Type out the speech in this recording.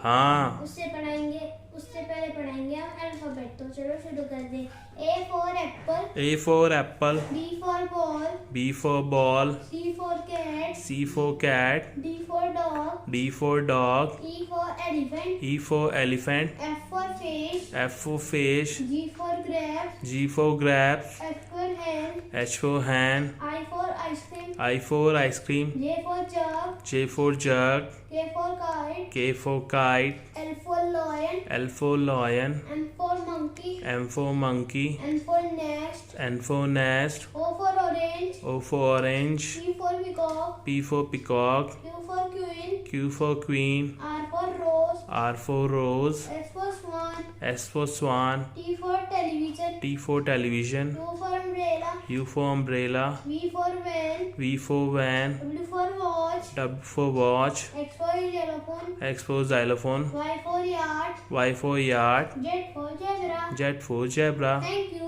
हाँ। उससे पहले पढ़ाएंगे हम अल्फाबेट। तो चलो शुरू कर दे। A for apple, A for apple, B for ball, B for ball, C for cat, C for cat, D for dog, D for dog, E for elephant, E for elephant, F for fish, F for fish, G for grapes, G for grapes, H for hen, H for hen, I for ice cream, I for ice cream, J for jug, J for jug, K for kite, K for kite, L for lion, L for lion, M for monkey, M for monkey, N for nest, N for nest, O for orange, O for orange, P for peacock, P for peacock, Q for queen, Q for queen, R for rose, R for rose, S for swan, S for swan, T for television, T for television, U for umbrella, U for umbrella, V for van, V for van, W for watch, W for watch, X for xylophone, X for xylophone, Y for yard, Y for yard, Z for zebra. Z for zebra. Thank you.